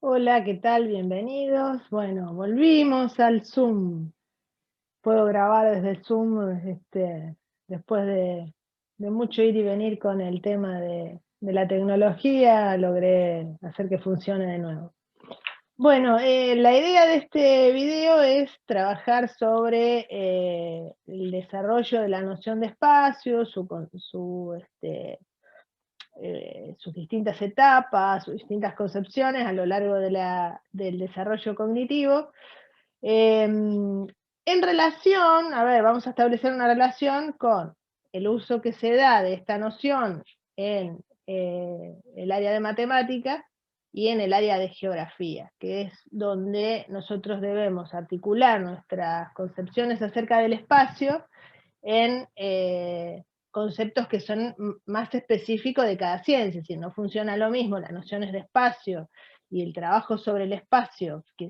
Hola, ¿qué tal? Bienvenidos. Bueno, volvimos al Zoom. Puedo grabar desde el Zoom, después de mucho ir y venir con el tema de la tecnología, logré hacer que funcione de nuevo. Bueno, la idea de este video es trabajar sobre el desarrollo de la noción de espacio, sus distintas etapas, sus distintas concepciones a lo largo del desarrollo cognitivo. En relación, a ver, vamos a establecer una relación con el uso que se da de esta noción en el área de matemática y en el área de geografía, que es donde nosotros debemos articular nuestras concepciones acerca del espacio en conceptos que son más específicos de cada ciencia. Si no funciona lo mismo las nociones de espacio y el trabajo sobre el espacio que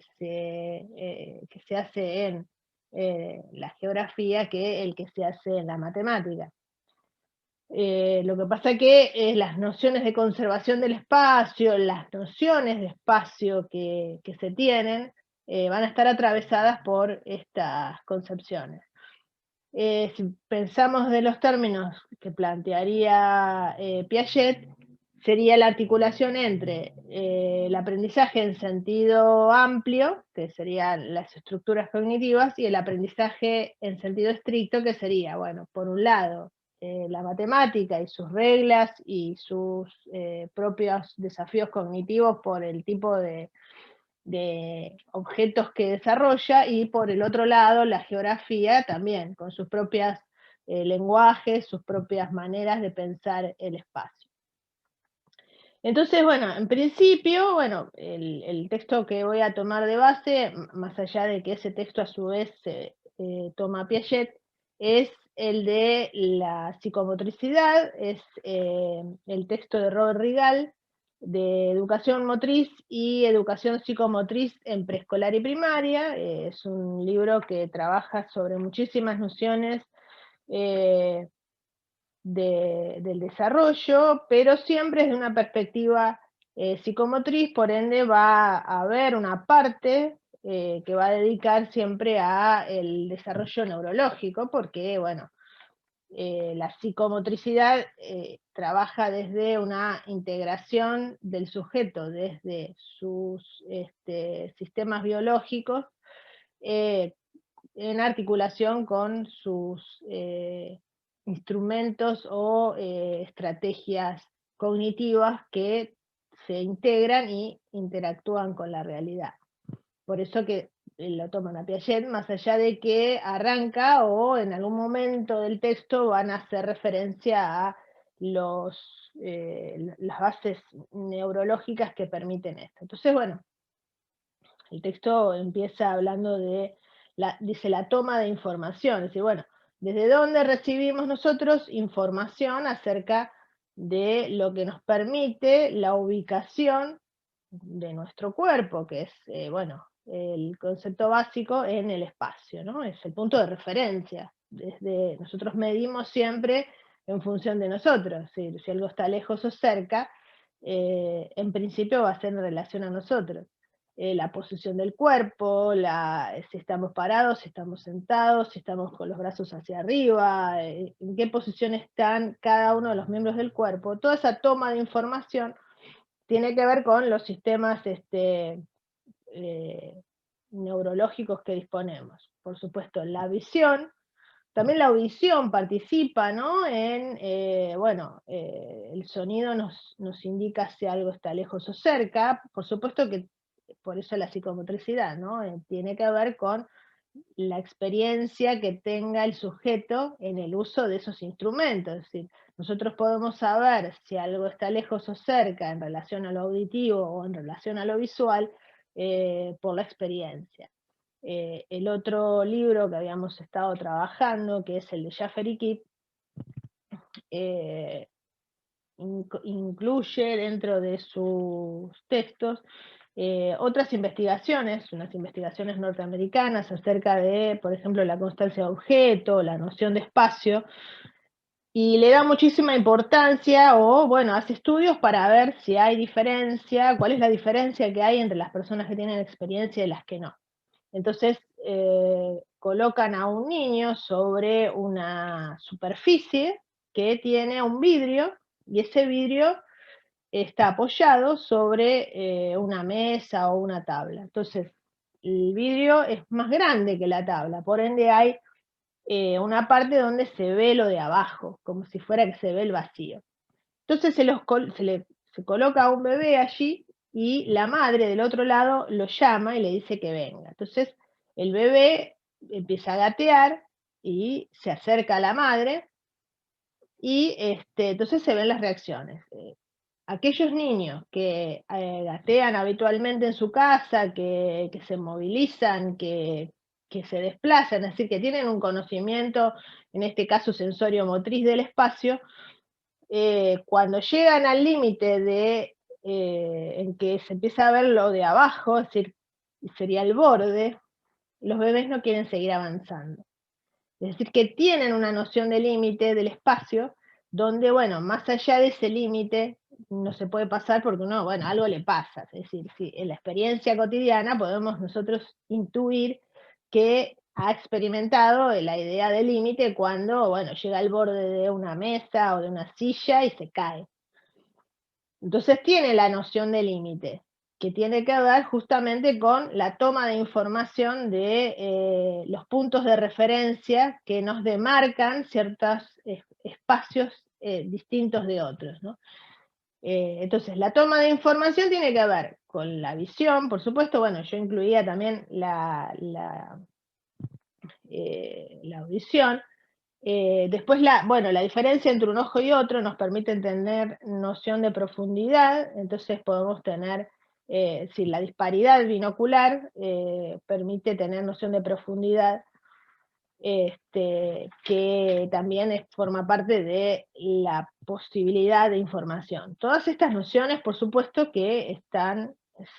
se hace en la geografía que el que se hace en la matemática. Lo que pasa que las nociones de conservación del espacio, las nociones de espacio que se tienen, van a estar atravesadas por estas concepciones. Si pensamos de los términos que plantearía Piaget, sería la articulación entre el aprendizaje en sentido amplio, que serían las estructuras cognitivas, y el aprendizaje en sentido estricto, que sería, bueno, por un lado, la matemática y sus reglas y sus propios desafíos cognitivos por el tipo de objetos que desarrolla, y por el otro lado la geografía también, con sus propios lenguajes, sus propias maneras de pensar el espacio. Entonces, bueno, en principio, bueno, el texto que voy a tomar de base, más allá de que ese texto a su vez toma Piaget, es el de la psicomotricidad, es el texto de Robert Rigal, de educación motriz y educación psicomotriz en preescolar y primaria. Es un libro que trabaja sobre muchísimas nociones eh, del desarrollo, pero siempre desde una perspectiva psicomotriz. Por ende va a haber una parte que va a dedicar siempre a el desarrollo neurológico, porque, bueno, la psicomotricidad trabaja desde una integración del sujeto, desde sus sistemas biológicos, eh, en articulación con sus instrumentos o estrategias cognitivas que se integran y interactúan con la realidad. Por eso que lo toman a Piaget, más allá de que arranca o en algún momento del texto van a hacer referencia a las bases neurológicas que permiten esto. Entonces, bueno, el texto empieza hablando de, dice, la toma de información. Es decir, bueno, ¿desde dónde recibimos nosotros información acerca de lo que nos permite la ubicación de nuestro cuerpo, que es, bueno, el concepto básico en el espacio, ¿no? Es el punto de referencia. Nosotros medimos siempre en función de nosotros. Si algo está lejos o cerca, en principio va a ser en relación a nosotros. La posición del cuerpo, si estamos parados, si estamos sentados, si estamos con los brazos hacia arriba, en qué posición están cada uno de los miembros del cuerpo. Toda esa toma de información tiene que ver con los sistemas eh, neurológicos que disponemos. Por supuesto, la visión, también la audición participa, ¿no? Bueno, el sonido nos indica si algo está lejos o cerca. Por supuesto que por eso la psicomotricidad, ¿no? Tiene que ver con la experiencia que tenga el sujeto en el uso de esos instrumentos. Es decir, nosotros podemos saber si algo está lejos o cerca en relación a lo auditivo o en relación a lo visual por la experiencia. El otro libro que habíamos estado trabajando, que es el de Schaffer y Kipp, incluye dentro de sus textos otras investigaciones, unas investigaciones norteamericanas acerca de, por ejemplo, la constancia de objeto, la noción de espacio, y le da muchísima importancia, o bueno, hace estudios para ver si hay diferencia, cuál es la diferencia que hay entre las personas que tienen experiencia y las que no. Entonces, colocan a un niño sobre una superficie que tiene un vidrio, y ese vidrio está apoyado sobre una mesa o una tabla. Entonces, el vidrio es más grande que la tabla, por ende hay una parte donde se ve lo de abajo, como si fuera que se ve el vacío. Entonces se coloca a un bebé allí, y la madre del otro lado lo llama y le dice que venga. Entonces el bebé empieza a gatear y se acerca a la madre, y entonces se ven las reacciones. Aquellos niños que gatean habitualmente en su casa, que se movilizan, que se desplazan, es decir, que tienen un conocimiento, en este caso sensorio-motriz del espacio, cuando llegan al límite en que se empieza a ver lo de abajo, es decir, sería el borde, los bebés no quieren seguir avanzando. Es decir, que tienen una noción de límite del espacio, donde, bueno, más allá de ese límite no se puede pasar porque uno, bueno, algo le pasa. Es decir, si en la experiencia cotidiana podemos nosotros intuir que ha experimentado la idea de límite cuando, bueno, llega al borde de una mesa o de una silla y se cae. Entonces tiene la noción de límite, que tiene que ver justamente con la toma de información de los puntos de referencia que nos demarcan ciertos espacios distintos de otros, ¿no? Entonces, la toma de información tiene que ver con la visión, por supuesto. Bueno, yo incluía también la audición. Después, la diferencia entre un ojo y otro nos permite tener noción de profundidad. Entonces podemos tener, si la disparidad binocular permite tener noción de profundidad, que también forma parte de la posibilidad de información. Todas estas nociones, por supuesto, que están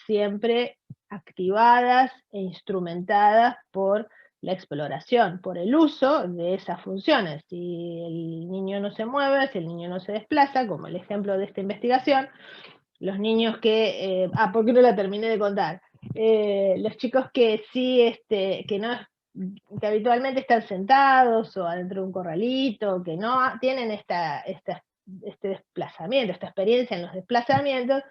siempre activadas e instrumentadas por la exploración, por el uso de esas funciones. Si el niño no se mueve, si el niño no se desplaza, como el ejemplo de esta investigación, los niños que, ¿por qué no la terminé de contar? Los chicos que sí, que no, que habitualmente están sentados o adentro de un corralito, que no tienen este desplazamiento, esta experiencia en los desplazamientos,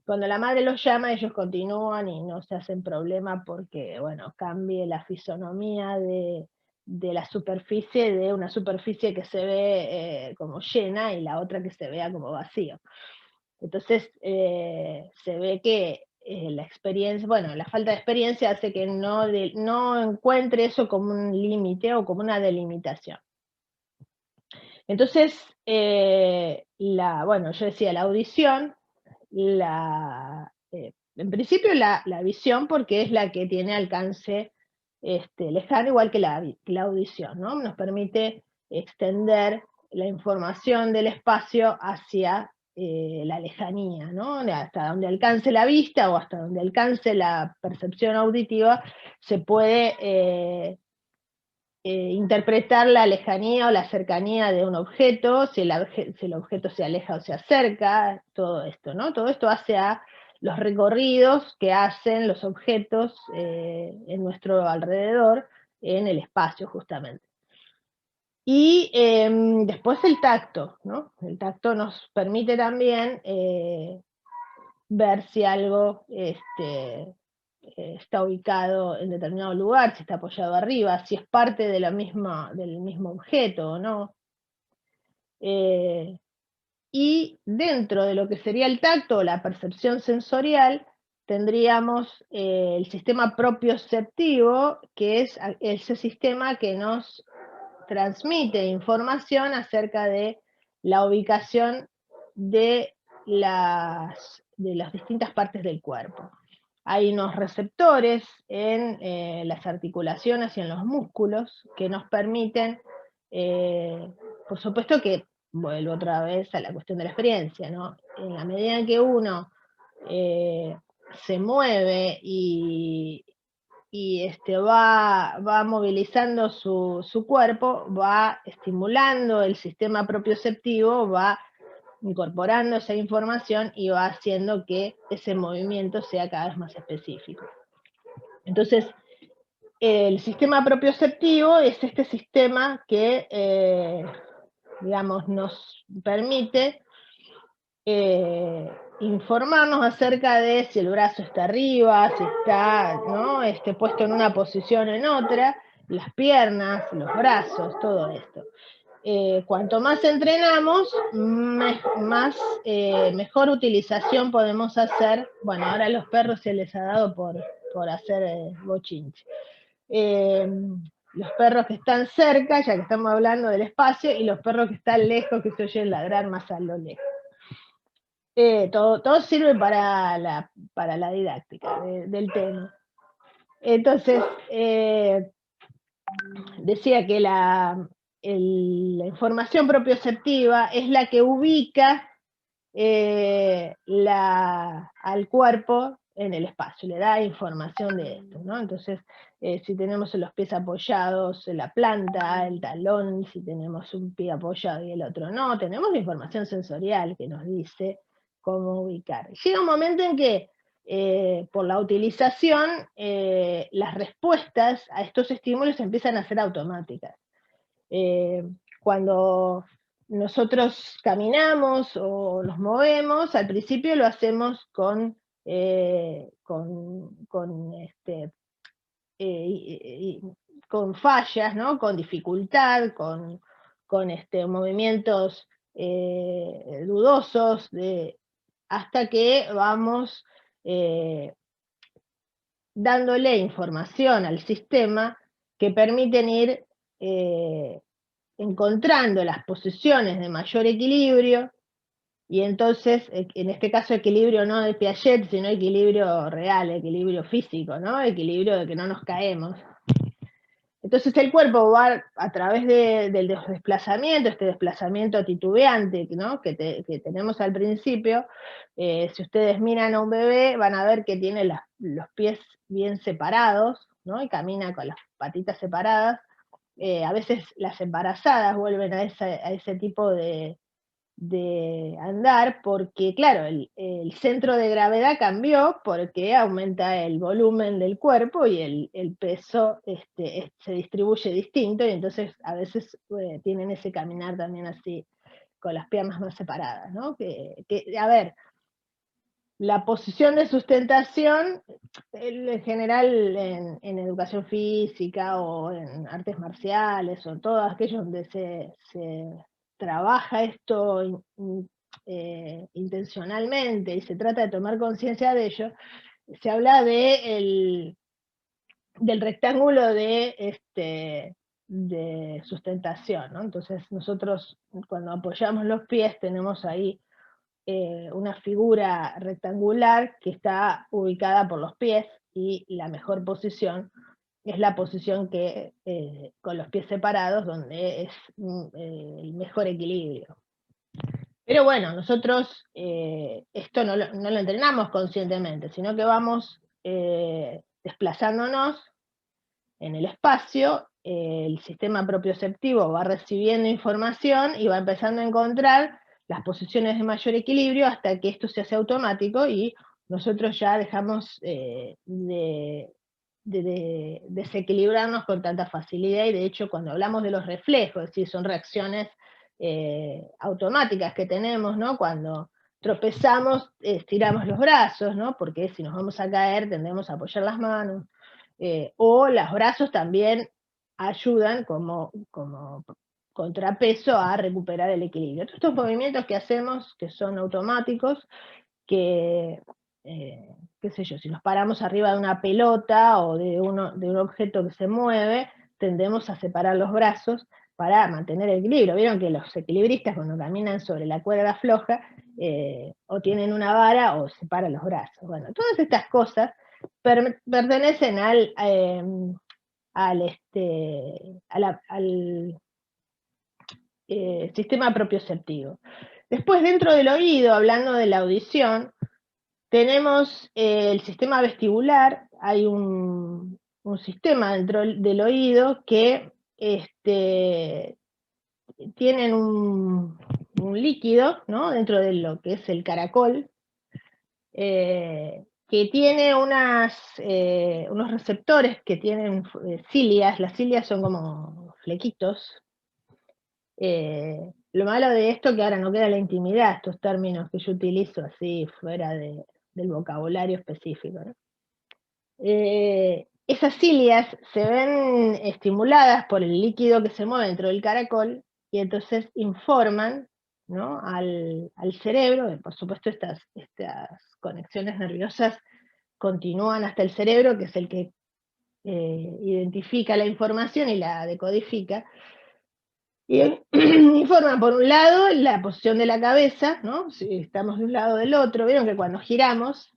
cuando la madre los llama, ellos continúan y no se hacen problema porque, bueno, cambie la fisonomía de la superficie, de una superficie que se ve como llena y la otra que se vea como vacío. Entonces se ve que la experiencia, bueno, la falta de experiencia hace que no encuentre eso como un límite o como una delimitación. Entonces, bueno, yo decía la audición, en principio la visión, porque es la que tiene alcance lejano, igual que la audición, ¿no? Nos permite extender la información del espacio hacia la lejanía, ¿no? Hasta donde alcance la vista o hasta donde alcance la percepción auditiva, se puede interpretar la lejanía o la cercanía de un objeto, si el objeto se aleja o se acerca, todo esto, ¿no? Todo esto hace a los recorridos que hacen los objetos en nuestro alrededor, en el espacio justamente. Y después el tacto, ¿no? El tacto nos permite también ver si algo está ubicado en determinado lugar, si está apoyado arriba, si es parte de del mismo objeto o no. Y dentro de lo que sería el tacto o la percepción sensorial, tendríamos el sistema propioceptivo, que es ese sistema que nos transmite información acerca de la ubicación de las distintas partes del cuerpo. Hay unos receptores en las articulaciones y en los músculos que nos permiten, por supuesto que vuelvo otra vez a la cuestión de la experiencia, ¿no? En la medida en que uno se mueve y va movilizando su cuerpo, va estimulando el sistema propioceptivo, va incorporando esa información y va haciendo que ese movimiento sea cada vez más específico. Entonces, el sistema propioceptivo es este sistema que, digamos, nos permite informarnos acerca de si el brazo está arriba, si está, ¿no?, puesto en una posición o en otra, las piernas, los brazos, todo esto. Cuanto más entrenamos, mejor utilización podemos hacer. Bueno, ahora a los perros se les ha dado por hacer bochinche. Los perros que están cerca, ya que estamos hablando del espacio, y los perros que están lejos, que se oyen ladrar más a lo lejos. Todo sirve para la didáctica del tema. Entonces, decía que la información propioceptiva es la que ubica al cuerpo en el espacio, le da información de esto, ¿no? Entonces, si tenemos los pies apoyados en la planta, el talón, si tenemos un pie apoyado y el otro no, tenemos la información sensorial que nos dice cómo ubicar. Llega un momento en que por la utilización, las respuestas a estos estímulos empiezan a ser automáticas. Cuando nosotros caminamos o nos movemos, al principio lo hacemos con fallas, ¿no?, con dificultad, con movimientos dudosos, hasta que vamos dándole información al sistema que permiten ir encontrando las posiciones de mayor equilibrio, y entonces, en este caso, equilibrio no de Piaget, sino equilibrio real, equilibrio físico, ¿no?, equilibrio de que no nos caemos. Entonces el cuerpo va a través del desplazamiento, este desplazamiento titubeante, ¿no?, que tenemos al principio. Si ustedes miran a un bebé, van a ver que tiene los pies bien separados, ¿no?, y camina con las patitas separadas. A veces las embarazadas vuelven a ese tipo de andar, porque claro, el centro de gravedad cambió porque aumenta el volumen del cuerpo y el peso se distribuye distinto, y entonces a veces tienen ese caminar también así, con las piernas más separadas, ¿no? A ver, la posición de sustentación, en general en educación física o en artes marciales o todo aquello donde se trabaja esto intencionalmente y se trata de tomar conciencia de ello, se habla del rectángulo de sustentación, ¿no? Entonces nosotros cuando apoyamos los pies tenemos ahí una figura rectangular que está ubicada por los pies, y la mejor posición es la posición que con los pies separados, donde es el mejor equilibrio. Pero bueno, nosotros esto no lo entrenamos conscientemente, sino que vamos desplazándonos en el espacio, el sistema propioceptivo va recibiendo información y va empezando a encontrar las posiciones de mayor equilibrio hasta que esto se hace automático y nosotros ya dejamos de desequilibrarnos con tanta facilidad, y de hecho cuando hablamos de los reflejos, es decir, son reacciones automáticas que tenemos, ¿no? Cuando tropezamos, estiramos los brazos, ¿no?, porque si nos vamos a caer tendemos a apoyar las manos, o los brazos también ayudan como contrapeso a recuperar el equilibrio. Todos estos movimientos que hacemos, que son automáticos, que, qué sé yo, si nos paramos arriba de una pelota o de un objeto que se mueve, tendemos a separar los brazos para mantener el equilibrio. Vieron que los equilibristas cuando caminan sobre la cuerda floja, o tienen una vara o separan los brazos. Bueno, todas estas cosas pertenecen al sistema propioceptivo. Después, dentro del oído, hablando de la audición, tenemos el sistema vestibular. Hay un un sistema dentro del oído que tienen un líquido, ¿no?, dentro de lo que es el caracol, que tiene unos receptores que tienen cilias. Las cilias son como flequitos. Lo malo de esto que ahora no queda la intimidad, estos términos que yo utilizo así fuera del vocabulario específico, ¿no? Esas cilias se ven estimuladas por el líquido que se mueve dentro del caracol y entonces informan, ¿no?, al cerebro. Y por supuesto estas conexiones nerviosas continúan hasta el cerebro, que es el que identifica la información y la decodifica. Y informan por un lado la posición de la cabeza, ¿no?, si estamos de un lado o del otro. Vieron que cuando giramos,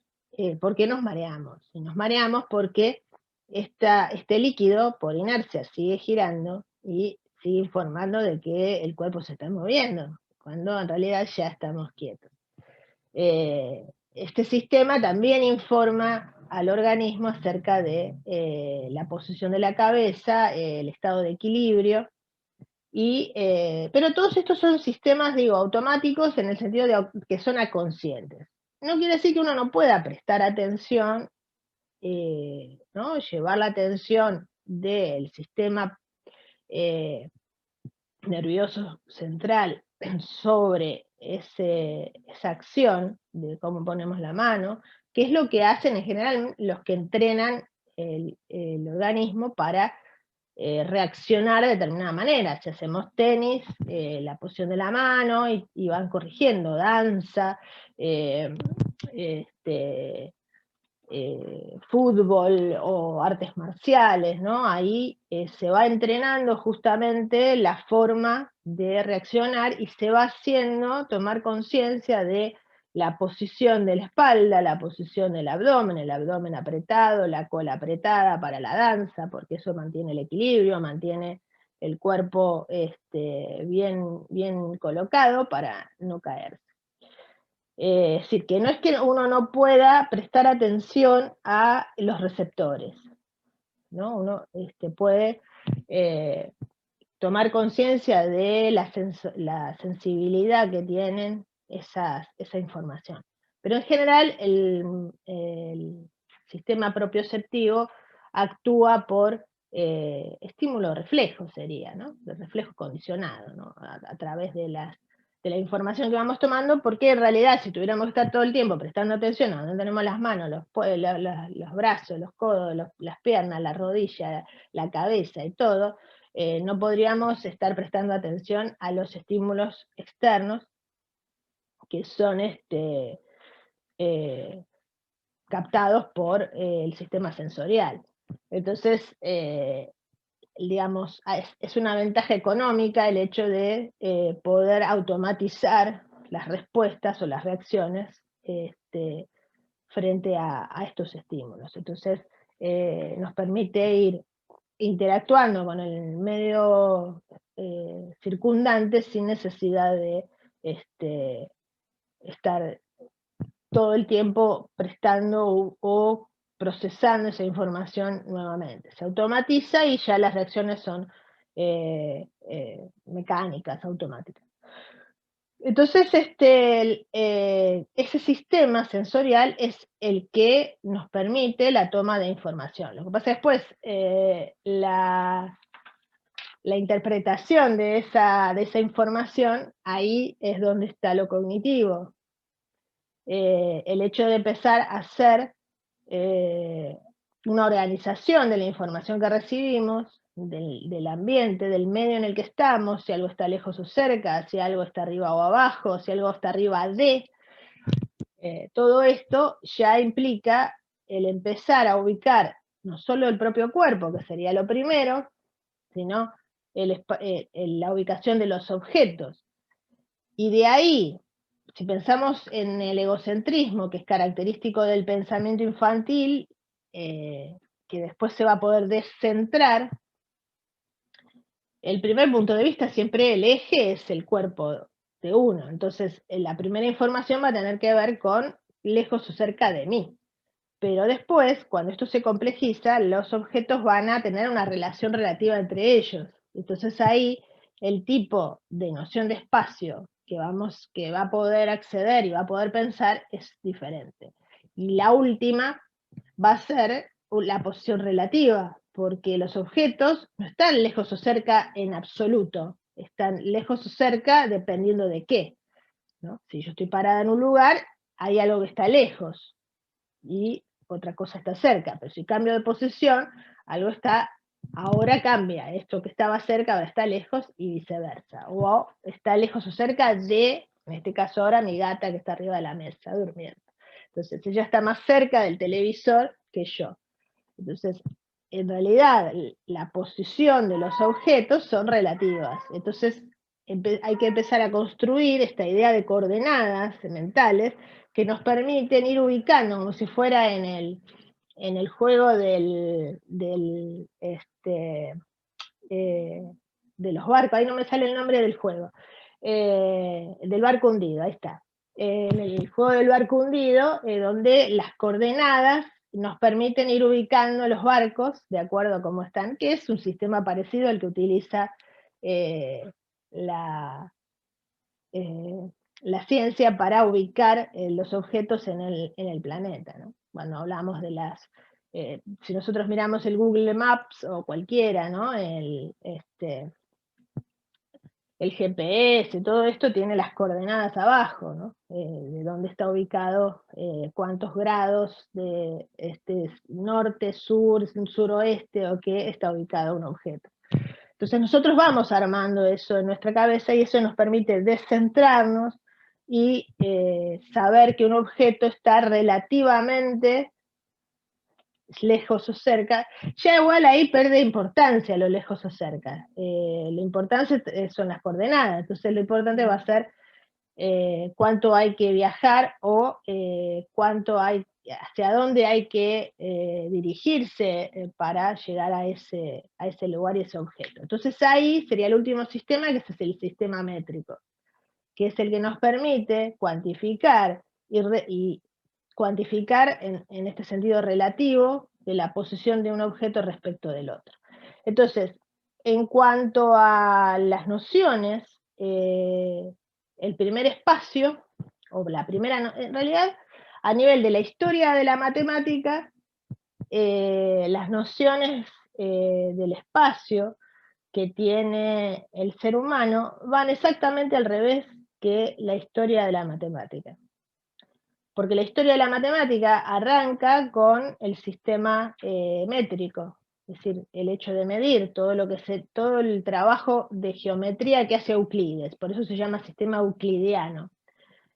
¿por qué nos mareamos? Y nos mareamos porque este líquido, por inercia, sigue girando y sigue informando de que el cuerpo se está moviendo, cuando en realidad ya estamos quietos. Este sistema también informa al organismo acerca de la posición de la cabeza, el estado de equilibrio. Pero todos estos son sistemas, digo, automáticos, en el sentido de que son conscientes. No quiere decir que uno no pueda prestar atención, ¿no?, llevar la atención del sistema nervioso central sobre esa acción de cómo ponemos la mano, que es lo que hacen en general los que entrenan el organismo para reaccionar de determinada manera. Si hacemos tenis, la posición de la mano, y van corrigiendo, danza, fútbol o artes marciales, ¿no? Ahí se va entrenando justamente la forma de reaccionar y se va haciendo tomar conciencia de la posición de la espalda, la posición del abdomen, el abdomen apretado, la cola apretada para la danza, porque eso mantiene el equilibrio, mantiene el cuerpo bien colocado para no caerse. Es decir, que no es que uno no pueda prestar atención a los receptores, ¿no? Uno puede tomar conciencia de la sensibilidad que tienen esa información. Pero en general el sistema propioceptivo actúa por estímulo reflejo, sería, ¿no?, de reflejo condicionado, ¿no?, a través de la información que vamos tomando, porque en realidad si tuviéramos que estar todo el tiempo prestando atención a donde tenemos las manos, los brazos, los codos, las piernas, la rodilla, la cabeza y todo, no podríamos estar prestando atención a los estímulos externos que son captados por el sistema sensorial. Entonces, digamos, es una ventaja económica el hecho de poder automatizar las respuestas o las reacciones frente a estos estímulos. Entonces, nos permite ir interactuando con el medio circundante sin necesidad de estar todo el tiempo prestando o procesando esa información nuevamente. Se automatiza y ya las reacciones son mecánicas, automáticas. Entonces, ese sistema sensorial es el que nos permite la toma de información. Lo que pasa después, la interpretación de esa información, ahí es donde está lo cognitivo. El hecho de empezar a hacer una organización de la información que recibimos, del ambiente, del medio en el que estamos, si algo está lejos o cerca, si algo está arriba o abajo, si algo está arriba de. Todo esto ya implica el empezar a ubicar no solo el propio cuerpo, que sería lo primero, sino la ubicación de los objetos. Y de ahí, si pensamos en el egocentrismo, que es característico del pensamiento infantil, que después se va a poder descentrar, el primer punto de vista, siempre el eje es el cuerpo de uno. Entonces, la primera información va a tener que ver con lejos o cerca de mí. Pero después, cuando esto se complejiza, los objetos van a tener una relación relativa entre ellos. Entonces ahí el tipo de noción de espacio que va a poder acceder y va a poder pensar es diferente. Y la última va a ser la posición relativa, porque los objetos no están lejos o cerca en absoluto, están lejos o cerca dependiendo de qué, ¿no? Si yo estoy parada en un lugar, hay algo que está lejos y otra cosa está cerca, pero si cambio de posición, algo está, ahora cambia, esto que estaba cerca ahora está lejos y viceversa, o está lejos o cerca de, en este caso ahora, mi gata que está arriba de la mesa durmiendo. Entonces ella está más cerca del televisor que yo. Entonces, en realidad, la posición de los objetos son relativas. Entonces, hay que empezar a construir esta idea de coordenadas mentales que nos permiten ir ubicando, como si fuera en el juego de los barcos, ahí no me sale el nombre del juego, del barco hundido, ahí está. En el juego del barco hundido, donde las coordenadas nos permiten ir ubicando los barcos de acuerdo a cómo están, que es un sistema parecido al que utiliza la, eh, la ciencia para ubicar los objetos en el planeta, ¿no? Cuando hablamos de si nosotros miramos el Google Maps o cualquiera, ¿no? El GPS, todo esto tiene las coordenadas abajo, ¿no? De dónde está ubicado, cuántos grados de norte, sur, suroeste o qué está ubicado un objeto. Entonces nosotros vamos armando eso en nuestra cabeza y eso nos permite descentrarnos y saber que un objeto está relativamente lejos o cerca. Ya igual ahí pierde importancia lo lejos o cerca. Lo importante son las coordenadas, entonces lo importante va a ser cuánto hay que viajar o hacia dónde hay que dirigirse para llegar a ese lugar y ese objeto. Entonces ahí sería el último sistema, que es el sistema métrico, que es el que nos permite cuantificar y cuantificar en este sentido relativo de la posición de un objeto respecto del otro. Entonces, en cuanto a las nociones, el primer espacio, o la primera, en realidad, a nivel de la historia de la matemática, las nociones del espacio que tiene el ser humano van exactamente al revés que la historia de la matemática. Porque la historia de la matemática arranca con el sistema métrico, es decir, el hecho de medir todo el trabajo de geometría que hace Euclides, por eso se llama sistema euclidiano.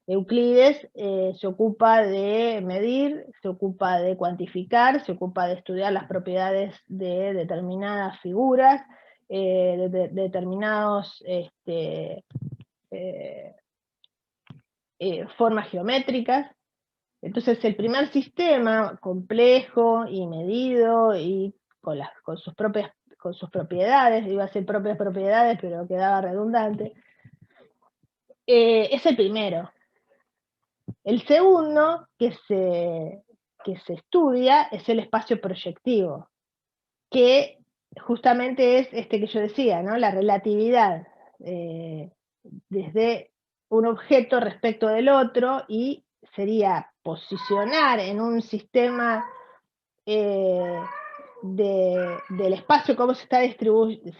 Euclides se ocupa de medir, se ocupa de cuantificar, se ocupa de estudiar las propiedades de determinadas figuras, de determinados formas geométricas. Entonces el primer sistema complejo y medido y con sus propiedades, iba a ser propias propiedades, pero quedaba redundante, es el primero. El segundo que se estudia es el espacio proyectivo, que justamente es que yo decía, ¿no? La relatividad desde un objeto respecto del otro, y sería posicionar en un sistema del espacio cómo se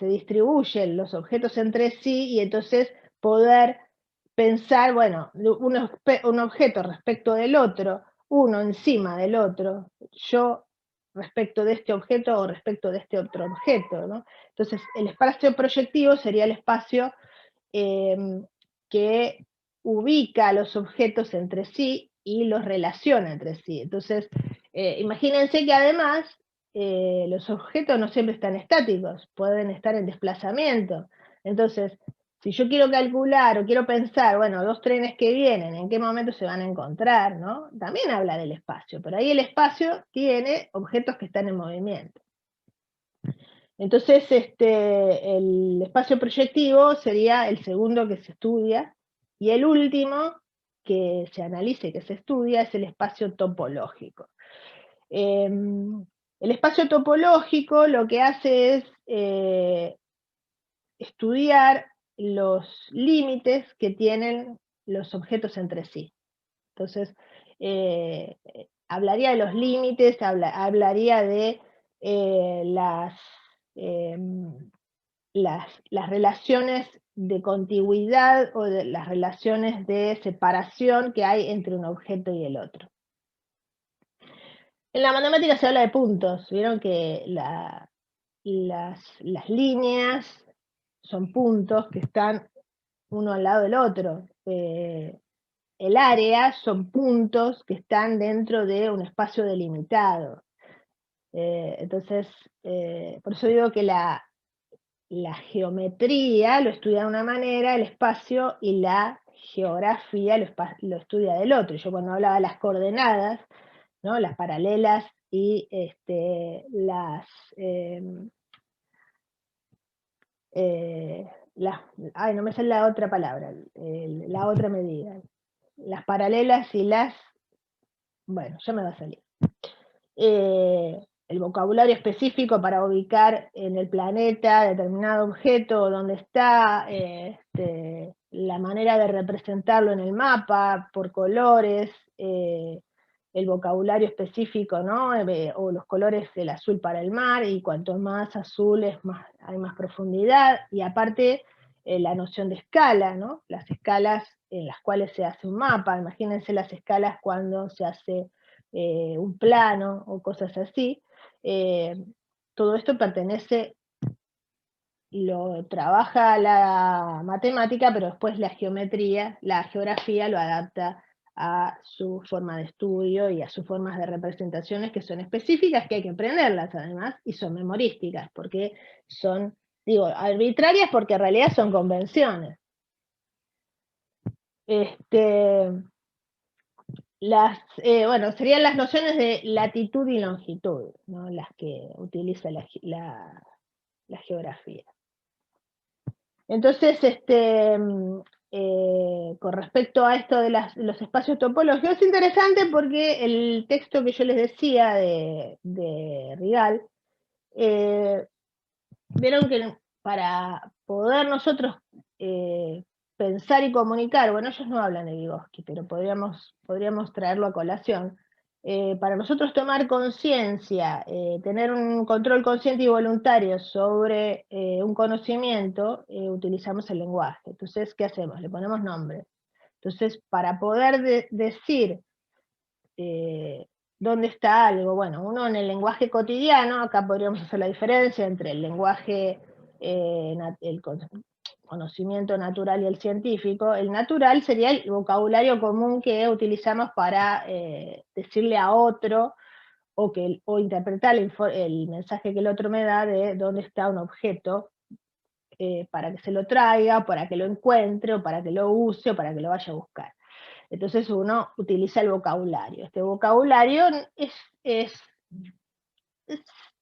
distribuyen los objetos entre sí, y entonces poder pensar, bueno, un objeto respecto del otro, uno encima del otro, yo respecto de este objeto o respecto de este otro objeto, ¿no? Entonces, el espacio proyectivo sería el espacio que ubica a los objetos entre sí y los relaciona entre sí. Entonces, imagínense que además los objetos no siempre están estáticos, pueden estar en desplazamiento. Entonces, si yo quiero calcular o quiero pensar, bueno, dos trenes que vienen, ¿en qué momento se van a encontrar? ¿No? También habla del espacio, pero ahí el espacio tiene objetos que están en movimiento. Entonces, el espacio proyectivo sería el segundo que se estudia, y el último que se analiza y que se estudia es el espacio topológico. El espacio topológico lo que hace es estudiar los límites que tienen los objetos entre sí. Entonces, hablaría de los límites, hablaría de las relaciones de contigüidad o de las relaciones de separación que hay entre un objeto y el otro. En la matemática se habla de puntos, vieron que las líneas son puntos que están uno al lado del otro. El área son puntos que están dentro de un espacio delimitado. Entonces, por eso digo que la geometría lo estudia de una manera, el espacio, y la geografía lo estudia del otro. Yo cuando hablaba de las coordenadas, ¿no? Las paralelas y no me sale la otra palabra, la otra medida. Las paralelas y bueno, ya me va a salir. El vocabulario específico para ubicar en el planeta determinado objeto, dónde está, la manera de representarlo en el mapa, por colores, el vocabulario específico, ¿no? O los colores del azul para el mar, y cuanto más azul hay más profundidad, y aparte la noción de escala, ¿no? Las escalas en las cuales se hace un mapa. Imagínense las escalas cuando se hace un plano o cosas así. Todo esto pertenece, lo trabaja la matemática, pero después la geografía lo adapta a su forma de estudio y a sus formas de representaciones, que son específicas, que hay que aprenderlas además, y son memorísticas, porque son, digo, arbitrarias porque en realidad son convenciones. Bueno, serían las nociones de latitud y longitud, ¿no? Las que utiliza la geografía. Entonces, con respecto a esto de los espacios topológicos, es interesante porque el texto que yo les decía de Rigal, vieron que para poder nosotros pensar y comunicar, bueno, ellos no hablan de Vygotsky, pero podríamos traerlo a colación. Para nosotros tomar conciencia, tener un control consciente y voluntario sobre un conocimiento, utilizamos el lenguaje. Entonces, ¿qué hacemos? Le ponemos nombre. Entonces, para poder decir dónde está algo, bueno, uno en el lenguaje cotidiano, acá podríamos hacer la diferencia entre el lenguaje, el conocimiento natural y el científico. El natural sería el vocabulario común que utilizamos para decirle a otro o interpretar el mensaje que el otro me da de dónde está un objeto, para que se lo traiga, para que lo encuentre, o para que lo use, o para que lo vaya a buscar. Entonces uno utiliza el vocabulario. Este vocabulario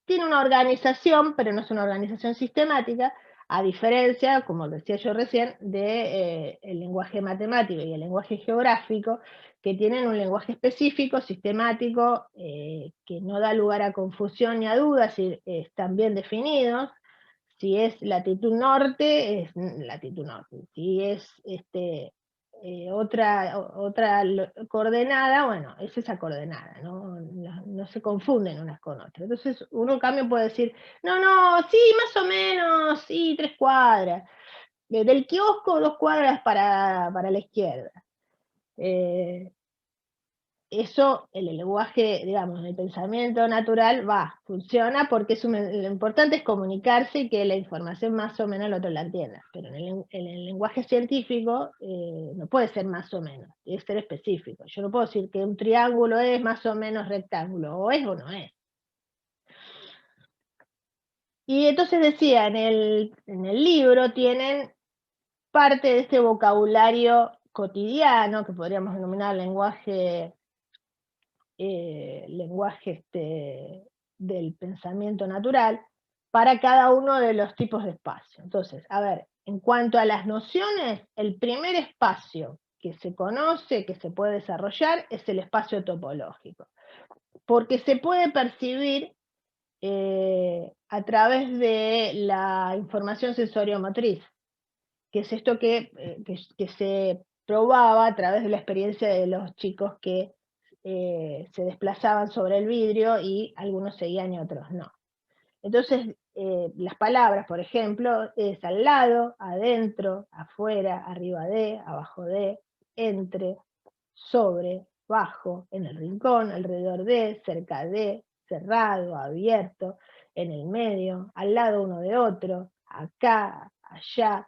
tiene una organización, pero no es una organización sistemática, a diferencia, como decía yo recién, del lenguaje matemático y el lenguaje geográfico, que tienen un lenguaje específico, sistemático, que no da lugar a confusión ni a dudas, y están bien definidos. Si es latitud norte, es latitud norte. Si es otra coordenada, bueno, es esa coordenada, no se confunden unas con otras. Entonces uno en cambio puede decir, no, sí, más o menos, sí, 3 cuadras. Del kiosco 2 cuadras para la izquierda. Eso, el lenguaje, digamos, el pensamiento natural funciona porque lo importante es comunicarse y que la información más o menos el otro la entienda. Pero en el lenguaje científico no puede ser más o menos, tiene que ser específico. Yo no puedo decir que un triángulo es más o menos rectángulo, o es o no es. Y entonces decía, en el libro tienen parte de este vocabulario cotidiano, que podríamos denominar lenguaje del pensamiento natural, para cada uno de los tipos de espacio. Entonces, a ver, en cuanto a las nociones, el primer espacio que se conoce, que se puede desarrollar, es el espacio topológico. porque se puede percibir a través de la información sensoriomotriz, que es esto que se probaba a través de la experiencia de los chicos que se desplazaban sobre el vidrio y algunos seguían y otros no. Entonces, las palabras, por ejemplo, es al lado, adentro, afuera, arriba de, abajo de, entre, sobre, bajo, en el rincón, alrededor de, cerca de, cerrado, abierto, en el medio, al lado uno de otro, acá, allá,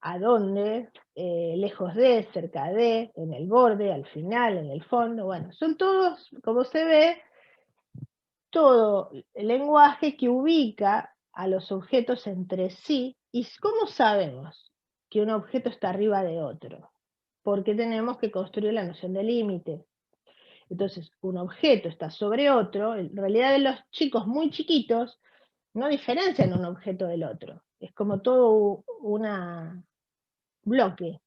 a dónde, lejos de, cerca de, en el borde, al final, en el fondo. Bueno, son todos, como se ve, todo el lenguaje que ubica a los objetos entre sí. ¿Y cómo sabemos que un objeto está arriba de otro? Porque tenemos que construir la noción de límite. Entonces, un objeto está sobre otro. En realidad, los chicos muy chiquitos no diferencian un objeto del otro. Es como todo un bloque.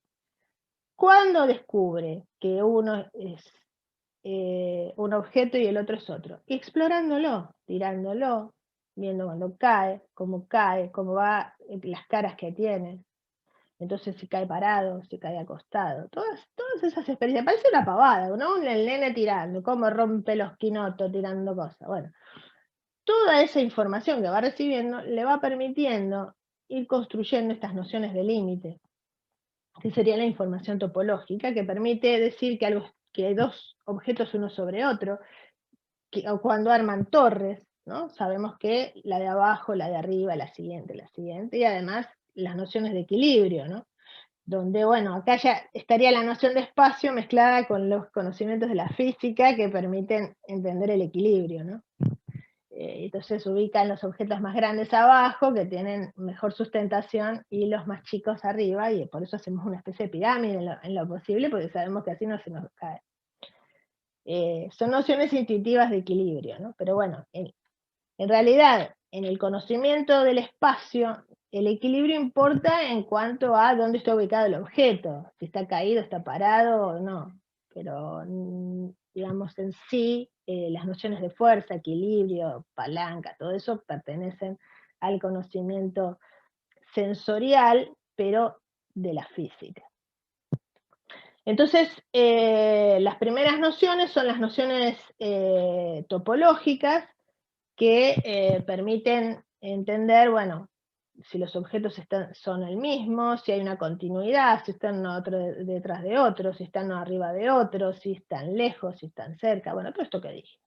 ¿Cuándo descubre que uno es un objeto y el otro es otro? Explorándolo, tirándolo, viendo cuando cae, cómo va, las caras que tiene. Entonces si cae parado, si cae acostado, todas esas experiencias, parece una pavada, ¿no? El nene tirando, cómo rompe los quinotos tirando cosas. Bueno, toda esa información que va recibiendo le va permitiendo ir construyendo estas nociones de límite, que sería la información topológica, que permite decir que hay dos objetos uno sobre otro, o cuando arman torres, ¿no? Sabemos que la de abajo, la de arriba, la siguiente, y además las nociones de equilibrio, ¿no? Donde, bueno, acá ya estaría la noción de espacio mezclada con los conocimientos de la física que permiten entender el equilibrio, ¿no? Entonces ubican los objetos más grandes abajo, que tienen mejor sustentación, y los más chicos arriba, y por eso hacemos una especie de pirámide en lo posible, porque sabemos que así no se nos cae. Son nociones intuitivas de equilibrio, ¿no? Pero bueno, en realidad, en el conocimiento del espacio, el equilibrio importa en cuanto a dónde está ubicado el objeto, si está caído, está parado o no. Pero, digamos, en sí, las nociones de fuerza, equilibrio, palanca, todo eso pertenecen al conocimiento sensorial, pero de la física. Entonces, las primeras nociones son las nociones topológicas, que permiten entender, bueno, si los objetos son el mismo, si hay una continuidad, si están uno detrás de otro, si están uno arriba de otro, si están lejos, si están cerca, bueno, todo esto que dije.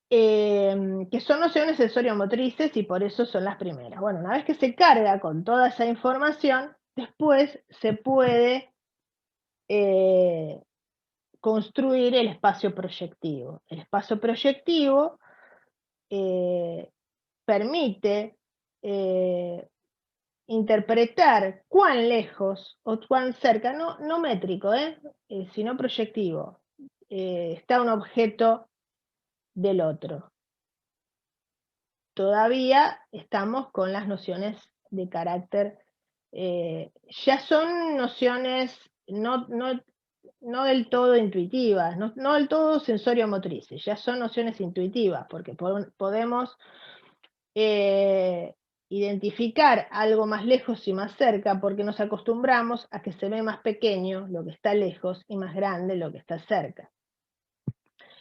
Que son nociones sensoriomotrices y por eso son las primeras. Bueno, una vez que se carga con toda esa información, después se puede construir el espacio proyectivo. El espacio proyectivo permite interpretar cuán lejos o cuán cerca, no métrico, sino proyectivo, está un objeto del otro. Todavía estamos con las nociones de carácter, ya son nociones no del todo intuitivas, no del todo sensorio-motrices, ya son nociones intuitivas, porque podemos identificar algo más lejos y más cerca, porque nos acostumbramos a que se ve más pequeño lo que está lejos y más grande lo que está cerca.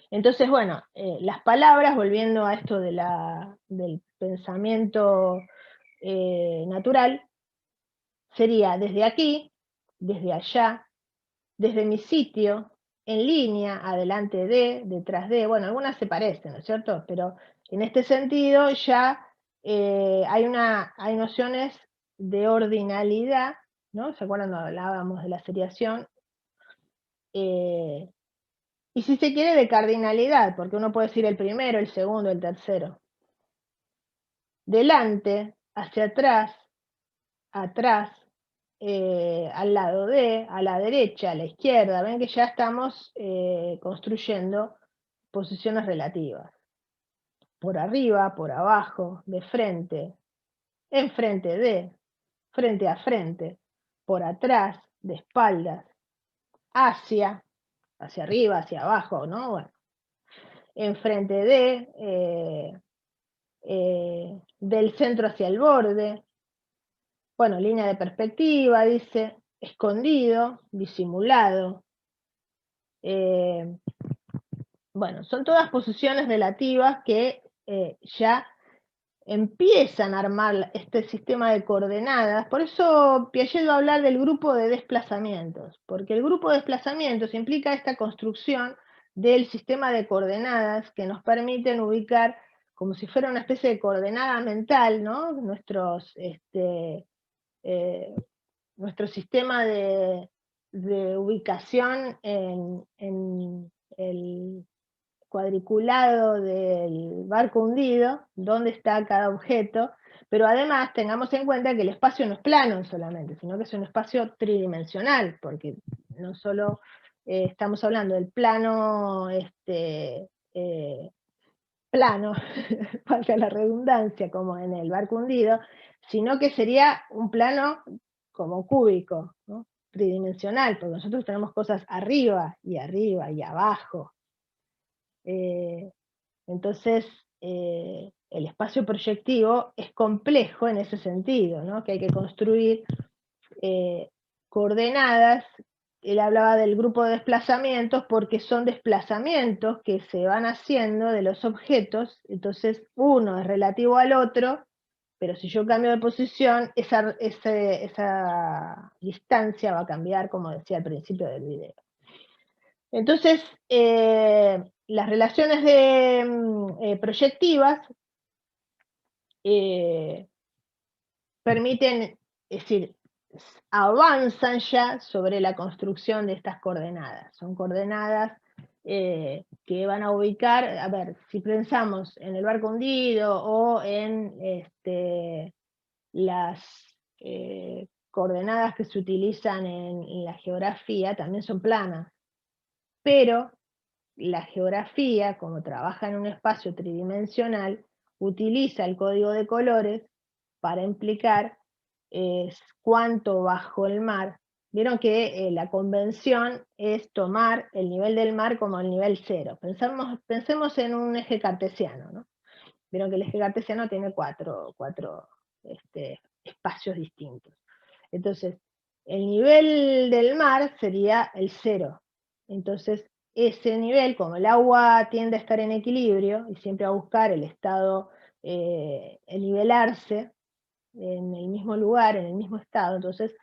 Entonces, bueno, las palabras, volviendo a esto del pensamiento natural, sería desde aquí, desde allá, desde mi sitio, en línea, adelante de, detrás de, bueno, algunas se parecen, ¿no es cierto? Pero en este sentido ya hay nociones de ordinalidad, ¿no? ¿Se acuerdan cuando hablábamos de la seriación? Y si se quiere de cardinalidad, porque uno puede decir el primero, el segundo, el tercero. Delante, hacia atrás, atrás, al lado de, a la derecha, a la izquierda. Ven que ya estamos construyendo posiciones relativas. Por arriba, por abajo, de frente, enfrente de, frente a frente, por atrás, de espaldas, hacia, hacia arriba, hacia abajo, ¿no? Bueno, enfrente del centro hacia el borde. Bueno, línea de perspectiva, dice, escondido, disimulado. Bueno, son todas posiciones relativas que ya empiezan a armar este sistema de coordenadas. Por eso Piaget va a hablar del grupo de desplazamientos, porque el grupo de desplazamientos implica esta construcción del sistema de coordenadas que nos permiten ubicar como si fuera una especie de coordenada mental, ¿no? Nuestro sistema de ubicación en el cuadriculado del barco hundido, dónde está cada objeto, pero además tengamos en cuenta que el espacio no es plano solamente, sino que es un espacio tridimensional, porque no solo estamos hablando del plano plano, falta la redundancia, como en el barco hundido, sino que sería un plano como cúbico, ¿no? Tridimensional, porque nosotros tenemos cosas arriba y abajo. Entonces, el espacio proyectivo es complejo en ese sentido, ¿no? Que hay que construir coordenadas. Él hablaba del grupo de desplazamientos porque son desplazamientos que se van haciendo de los objetos, entonces uno es relativo al otro, pero si yo cambio de posición, esa distancia va a cambiar, como decía al principio del video. Entonces, las relaciones proyectivas permiten, es decir, avanzan ya sobre la construcción de estas coordenadas. Son coordenadas que van a ubicar, a ver, si pensamos en el barco hundido o en las coordenadas que se utilizan en la geografía, también son planas. Pero la geografía, como trabaja en un espacio tridimensional, utiliza el código de colores para implicar cuánto bajo el mar. Vieron que la convención es tomar el nivel del mar como el nivel cero. Pensemos en un eje cartesiano, ¿no? Vieron que el eje cartesiano tiene cuatro espacios distintos. Entonces, el nivel del mar sería el cero. Entonces, ese nivel, como el agua tiende a estar en equilibrio y siempre a buscar el estado, el nivelarse en el mismo lugar, en el mismo estado, entonces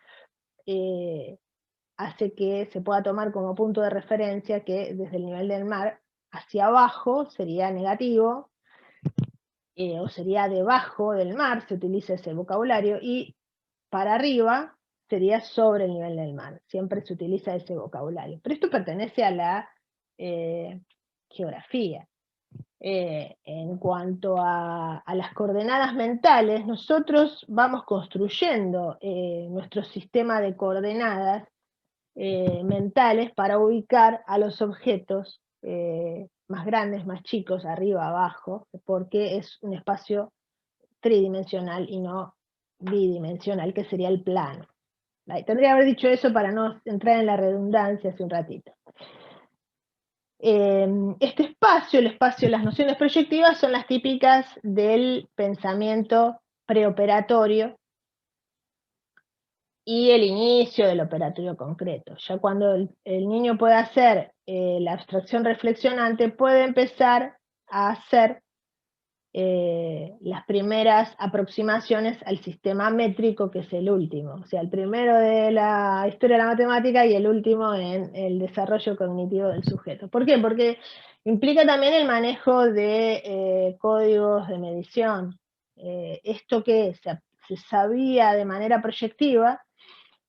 hace que se pueda tomar como punto de referencia que desde el nivel del mar hacia abajo sería negativo, o sería debajo del mar, se utiliza ese vocabulario, y para arriba sería sobre el nivel del mar, siempre se utiliza ese vocabulario. Pero esto pertenece a la geografía. En cuanto a las coordenadas mentales, nosotros vamos construyendo nuestro sistema de coordenadas mentales para ubicar a los objetos más grandes, más chicos, arriba, abajo, porque es un espacio tridimensional y no bidimensional, que sería el plano. Tendría que haber dicho eso para no entrar en la redundancia hace un ratito. Este espacio, el espacio de las nociones proyectivas, son las típicas del pensamiento preoperatorio y el inicio del operatorio concreto. Ya cuando el niño puede hacer la abstracción reflexionante, puede empezar a hacer las primeras aproximaciones al sistema métrico, que es el último. O sea, el primero de la historia de la matemática y el último en el desarrollo cognitivo del sujeto. ¿Por qué? Porque implica también el manejo de códigos de medición. Esto que se sabía de manera proyectiva,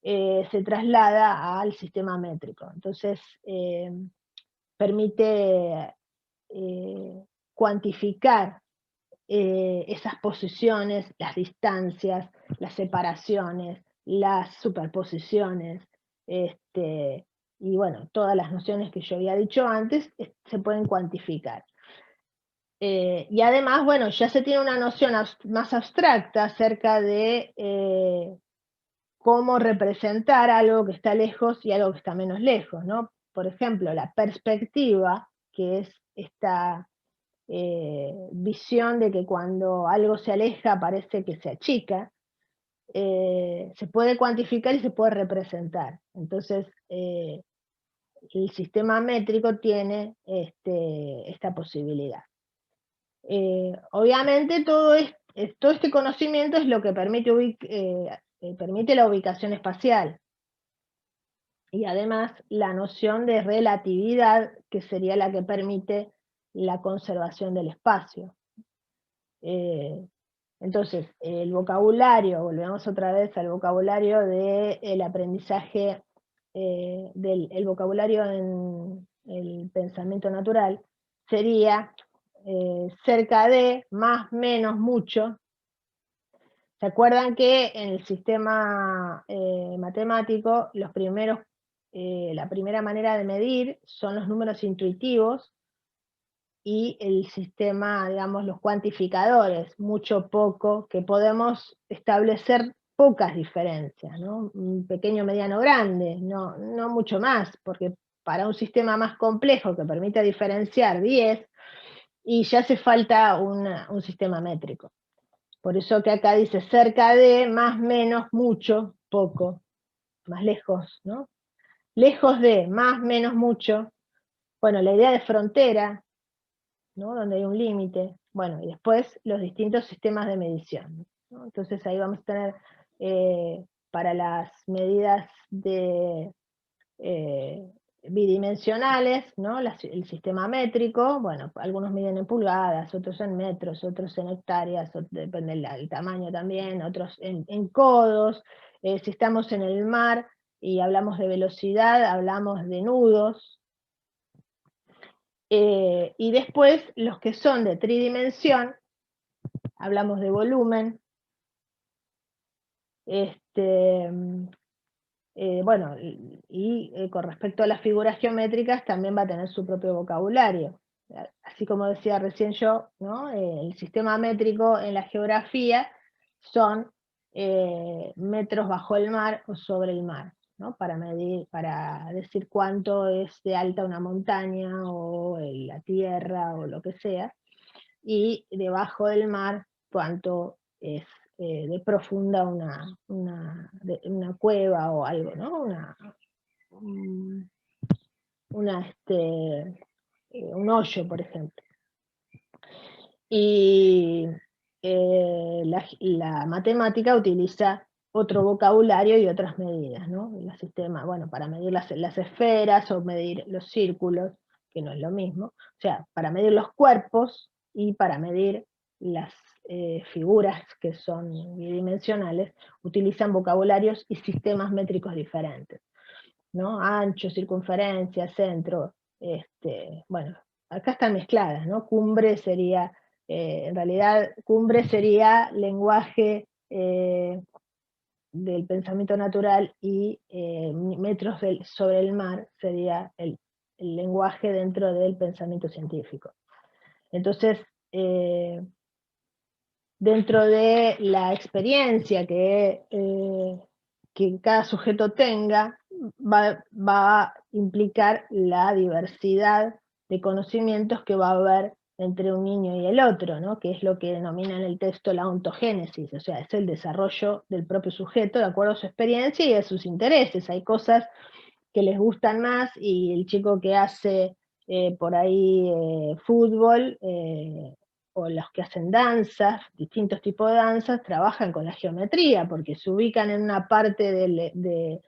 se traslada al sistema métrico. Entonces, permite cuantificar esas posiciones, las distancias, las separaciones, las superposiciones, y bueno, todas las nociones que yo había dicho antes se pueden cuantificar. Y además, bueno, ya se tiene una noción más abstracta acerca de cómo representar algo que está lejos y algo que está menos lejos, ¿no? por ejemplo, la perspectiva, que es esta visión de que cuando algo se aleja parece que se achica, se puede cuantificar y se puede representar. Entonces, el sistema métrico tiene esta posibilidad. Obviamente todo este conocimiento es lo que permite la ubicación espacial y además la noción de relatividad, que sería la que permite la conservación del espacio. Entonces, el vocabulario, volvemos otra vez al vocabulario del aprendizaje, el vocabulario en el pensamiento natural, sería cerca de, más, menos, mucho. ¿Se acuerdan que en el sistema matemático la primera manera de medir son los números intuitivos y el sistema, digamos, los cuantificadores, mucho, poco, que podemos establecer pocas diferencias, ¿no? Un pequeño, mediano, grande, no mucho más, porque para un sistema más complejo que permita diferenciar 10, y ya hace falta un sistema métrico. Por eso que acá dice cerca de, más, menos, mucho, poco, más lejos, ¿no? Lejos de, más, menos, mucho. Bueno, la idea de frontera, ¿no? Donde hay un límite. Bueno, y después los distintos sistemas de medición, ¿no? Entonces ahí vamos a tener para las medidas de bidimensionales, ¿no? El sistema métrico, bueno, algunos miden en pulgadas, otros en metros, otros en hectáreas, depende del tamaño también, otros en codos. Si estamos en el mar y hablamos de velocidad, hablamos de nudos. Y después los que son de tridimensión, hablamos de volumen. Bueno, y con respecto a las figuras geométricas también va a tener su propio vocabulario. Así como decía recién yo, ¿no? El sistema métrico en la geografía son metros bajo el mar o sobre el mar, ¿no? Para medir, para decir cuánto es de alta una montaña o la tierra o lo que sea, y debajo del mar cuánto es de profunda una cueva o algo, ¿no? Un hoyo, por ejemplo. Y la matemática utiliza otro vocabulario y otras medidas, ¿no? El sistema, bueno, para medir las esferas o medir los círculos, que no es lo mismo, o sea, para medir los cuerpos y para medir las figuras que son bidimensionales, utilizan vocabularios y sistemas métricos diferentes, ¿no? Ancho, circunferencia, centro, bueno, acá están mezcladas, ¿no? Cumbre sería, en realidad, cumbre sería lenguaje del pensamiento natural y metros sobre el mar sería el lenguaje dentro del pensamiento científico. Entonces, dentro de la experiencia que cada sujeto tenga, va a implicar la diversidad de conocimientos que va a haber entre un niño y el otro, ¿no? Que es lo que denomina en el texto la ontogénesis, o sea, es el desarrollo del propio sujeto de acuerdo a su experiencia y a sus intereses. Hay cosas que les gustan más y el chico que hace por ahí fútbol, o los que hacen danzas, distintos tipos de danzas, trabajan con la geometría, porque se ubican en una parte del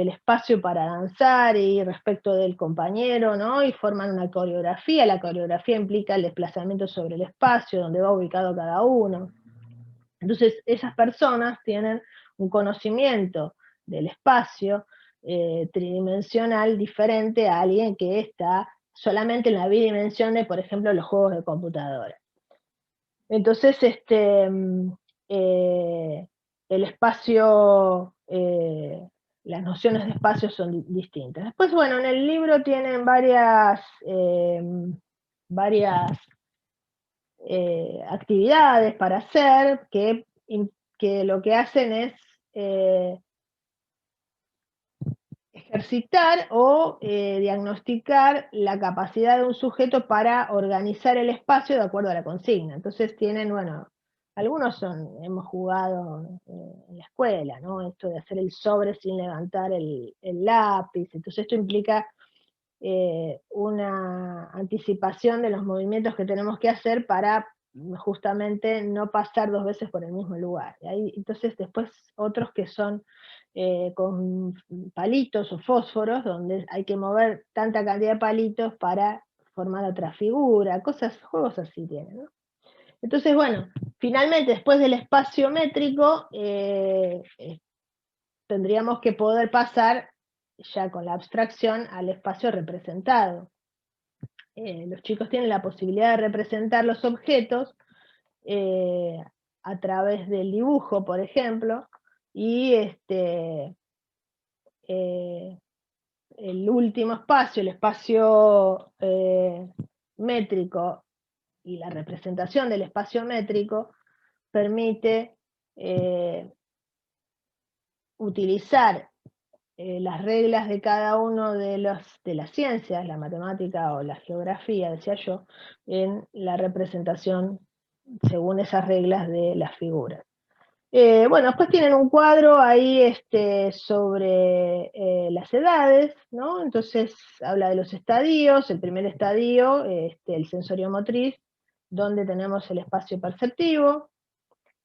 espacio para danzar y respecto del compañero, ¿no? Y forman una coreografía. La coreografía implica el desplazamiento sobre el espacio, donde va ubicado cada uno. Entonces, esas personas tienen un conocimiento del espacio tridimensional diferente a alguien que está solamente en la bidimensión de, por ejemplo, los juegos de computadora. Entonces, el espacio, las nociones de espacio son distintas. Después, bueno, en el libro tienen varias actividades para hacer que lo que hacen es ejercitar o diagnosticar la capacidad de un sujeto para organizar el espacio de acuerdo a la consigna. Entonces tienen, bueno, algunos hemos jugado en la escuela, ¿no? Esto de hacer el sobre sin levantar el lápiz. Entonces esto implica una anticipación de los movimientos que tenemos que hacer para justamente no pasar 2 veces por el mismo lugar. Entonces después otros que son con palitos o fósforos, donde hay que mover tanta cantidad de palitos para formar otra figura, juegos así tienen, ¿no? Entonces, bueno, finalmente después del espacio métrico tendríamos que poder pasar ya con la abstracción al espacio representado. Los chicos tienen la posibilidad de representar los objetos a través del dibujo, por ejemplo, y el último espacio, el espacio métrico y la representación del espacio métrico permite utilizar las reglas de cada uno de las ciencias, la matemática o la geografía, decía yo, en la representación según esas reglas de las figuras. Bueno, después tienen un cuadro ahí sobre las edades, ¿no? Entonces habla de los estadios, el primer estadio, el sensorio motriz, donde tenemos el espacio perceptivo,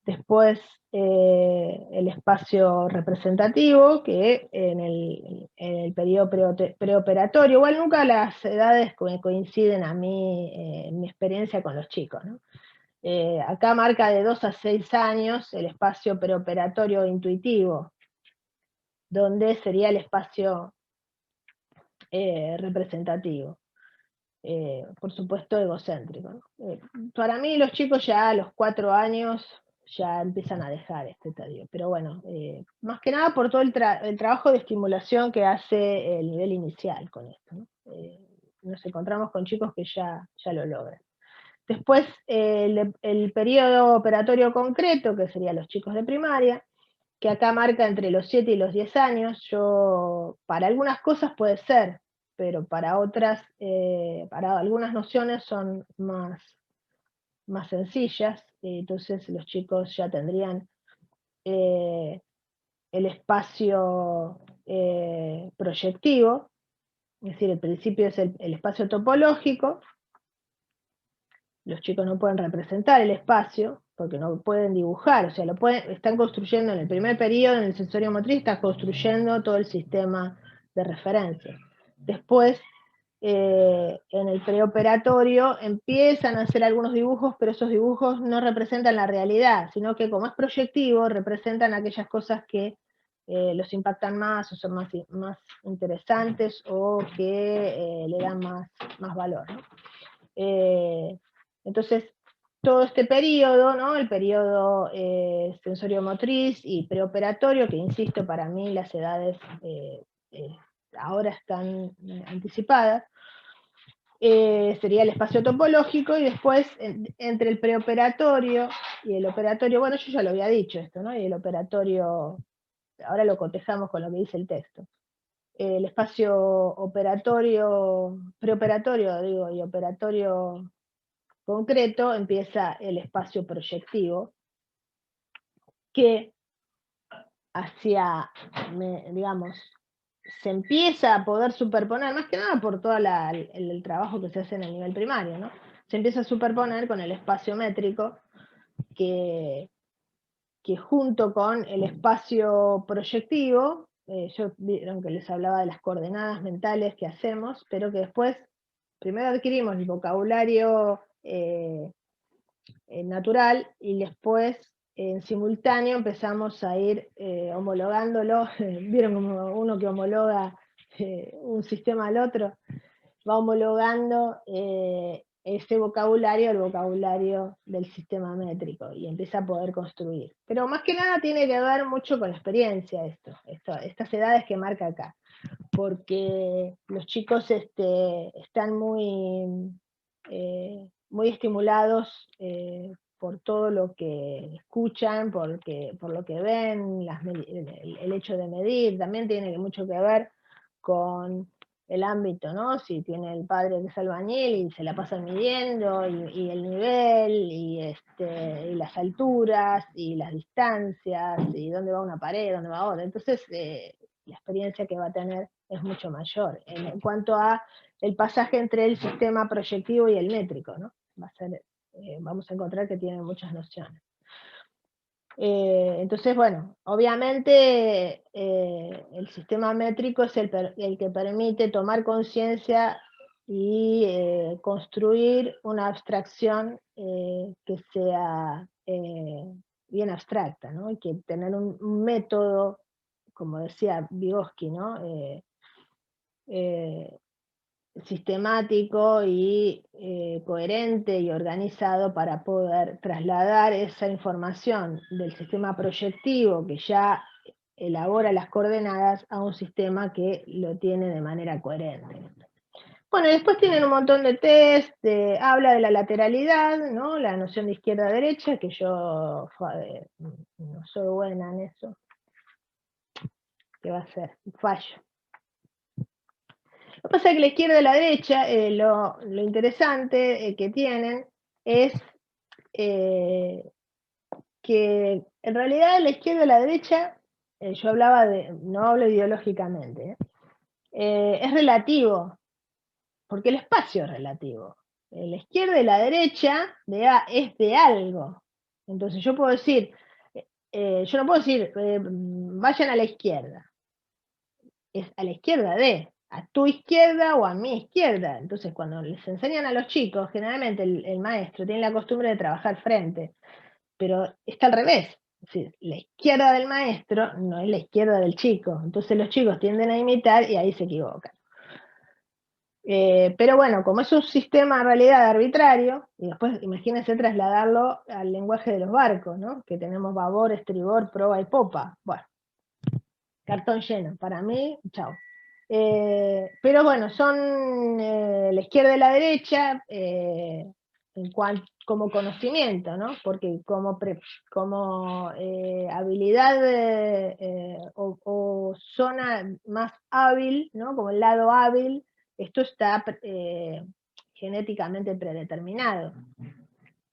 después el espacio representativo, que en el periodo preoperatorio, igual nunca las edades coinciden a mí, en mi experiencia con los chicos, ¿no? Acá marca de 2 a 6 años el espacio preoperatorio intuitivo, donde sería el espacio representativo. Por supuesto egocéntrico, ¿no? Para mí los chicos ya a los 4 años ya empiezan a dejar este estadio, pero bueno, más que nada por todo el trabajo de estimulación que hace el nivel inicial con esto, ¿no? Nos encontramos con chicos que ya lo logran. Después el periodo operatorio concreto, que serían los chicos de primaria, que acá marca entre los 7 y los 10 años. Para algunas cosas puede ser, pero para otras, para algunas nociones son más sencillas, entonces los chicos ya tendrían el espacio proyectivo, es decir, el principio es el espacio topológico. Los chicos no pueden representar el espacio, porque no pueden dibujar, o sea, están construyendo en el primer periodo, en el sensorio motriz, están construyendo todo el sistema de referencia. Después, en el preoperatorio, empiezan a hacer algunos dibujos, pero esos dibujos no representan la realidad, sino que como es proyectivo, representan aquellas cosas que los impactan más, o son más interesantes, o que le dan más valor, ¿no? Entonces, todo este periodo, ¿no? El periodo sensorio-motriz y preoperatorio, que insisto, para mí las edades ahora están anticipadas, sería el espacio topológico, y después entre el preoperatorio y el operatorio, bueno, yo ya lo había dicho esto, ¿no? Y el operatorio, ahora lo cotejamos con lo que dice el texto. El espacio operatorio, preoperatorio, digo, y operatorio concreto, empieza el espacio proyectivo, que digamos, se empieza a poder superponer, más que nada por todo el trabajo que se hace en el nivel primario, ¿no? Se empieza a superponer con el espacio métrico, que junto con el espacio proyectivo, vieron que les hablaba de las coordenadas mentales que hacemos, pero que después, primero adquirimos el vocabulario natural, y después en simultáneo empezamos a ir homologándolo. Vieron como uno que homologa un sistema al otro, va homologando ese vocabulario al vocabulario del sistema métrico, y empieza a poder construir. Pero más que nada tiene que ver mucho con la experiencia estas edades que marca acá, porque los chicos están muy estimulados por todo lo que escuchan, por lo que ven, el hecho de medir, también tiene mucho que ver con el ámbito, ¿no? Si tiene el padre que es albañil y se la pasan midiendo, y el nivel, y las alturas, y las distancias, y dónde va una pared, dónde va otra. Entonces, la experiencia que va a tener es mucho mayor. En cuanto a el pasaje entre el sistema proyectivo y el métrico, ¿no? Vamos a encontrar que tiene muchas nociones. Entonces, bueno, obviamente el sistema métrico es el que permite tomar conciencia y construir una abstracción que sea bien abstracta, ¿no? Y que tener un método, como decía Vygotsky, ¿no? Sistemático y coherente y organizado para poder trasladar esa información del sistema proyectivo que ya elabora las coordenadas a un sistema que lo tiene de manera coherente. Bueno, después tienen un montón de test, habla de la lateralidad, ¿no? La noción de izquierda-derecha, que yo no soy buena en eso. ¿Qué va a ser? Un fallo. Lo que pasa es que la izquierda y la derecha, lo interesante que tienen es que en realidad la izquierda y la derecha, yo hablaba no hablo ideológicamente, es relativo, porque el espacio es relativo. La izquierda y la derecha es de algo. Entonces yo puedo decir, yo no puedo decir, vayan a la izquierda. Es a la izquierda a tu izquierda o a mi izquierda. Entonces, cuando les enseñan a los chicos, generalmente el maestro tiene la costumbre de trabajar frente, pero está al revés. Es decir, la izquierda del maestro no es la izquierda del chico. Entonces los chicos tienden a imitar y ahí se equivocan. Pero bueno, como es un sistema en realidad arbitrario, y después imagínense trasladarlo al lenguaje de los barcos, ¿no? Que tenemos babor, estribor, proa y popa. Bueno, cartón lleno. Para mí, chao. Pero bueno, son la izquierda y la derecha como conocimiento, ¿no? Porque como habilidad o zona más hábil, ¿no? Como el lado hábil, esto está genéticamente predeterminado.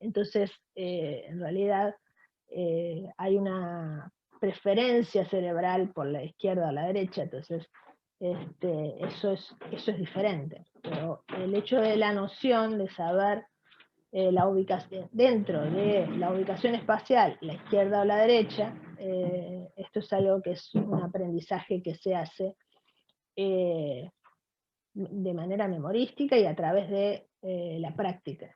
Entonces, en realidad, hay una preferencia cerebral por la izquierda o la derecha, entonces eso es diferente. Pero el hecho de la noción de saber la ubicación, dentro de la ubicación espacial, la izquierda o la derecha, esto es algo que es un aprendizaje que se hace de manera memorística y a través de la práctica.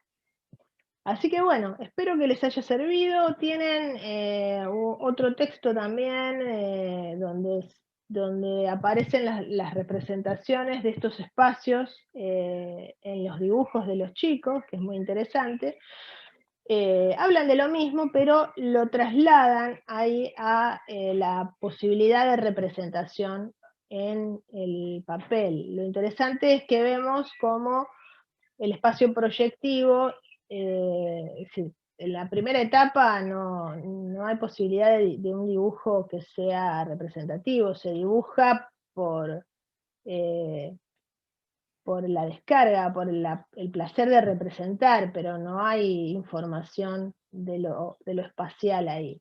Así que bueno, espero que les haya servido. Tienen otro texto también donde aparecen las representaciones de estos espacios en los dibujos de los chicos, que es muy interesante. Hablan de lo mismo, pero lo trasladan ahí a la posibilidad de representación en el papel. Lo interesante es que vemos cómo el espacio proyectivo, en la primera etapa no hay posibilidad de un dibujo que sea representativo, se dibuja por la descarga, por el placer de representar, pero no hay información de lo espacial ahí.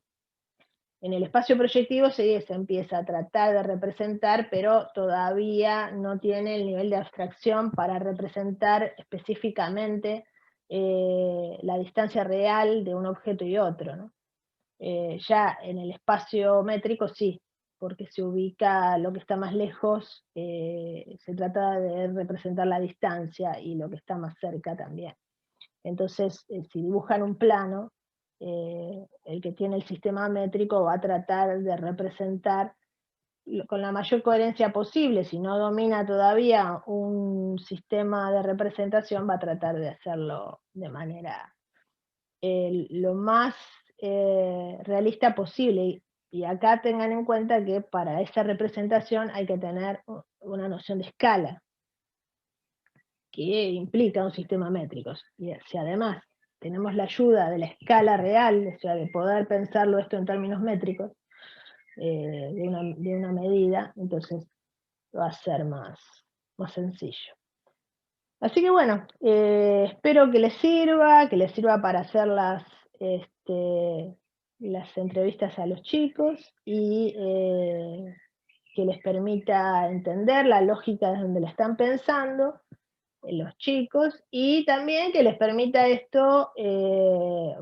En el espacio proyectivo se empieza a tratar de representar, pero todavía no tiene el nivel de abstracción para representar específicamente la distancia real de un objeto y otro, ¿no? Ya en el espacio métrico sí, porque se ubica lo que está más lejos, se trata de representar la distancia y lo que está más cerca también. Entonces, si dibujan un plano, el que tiene el sistema métrico va a tratar de representar con la mayor coherencia posible. Si no domina todavía un sistema de representación, va a tratar de hacerlo de manera lo más realista posible. Y acá tengan en cuenta que para esa representación hay que tener una noción de escala, que implica un sistema métrico. Y si además tenemos la ayuda de la escala real, o sea, de poder pensarlo esto en términos métricos, de una medida, entonces va a ser más sencillo. Así que bueno, espero que les sirva para hacer las entrevistas a los chicos y que les permita entender la lógica de donde la están pensando los chicos, y también que les permita esto,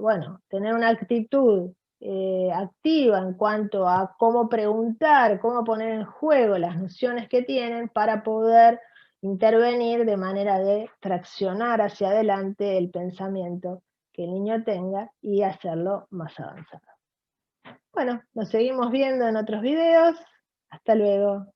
bueno, tener una actitud activa en cuanto a cómo preguntar, cómo poner en juego las nociones que tienen para poder intervenir de manera de traccionar hacia adelante el pensamiento que el niño tenga y hacerlo más avanzado. Bueno, nos seguimos viendo en otros videos. Hasta luego.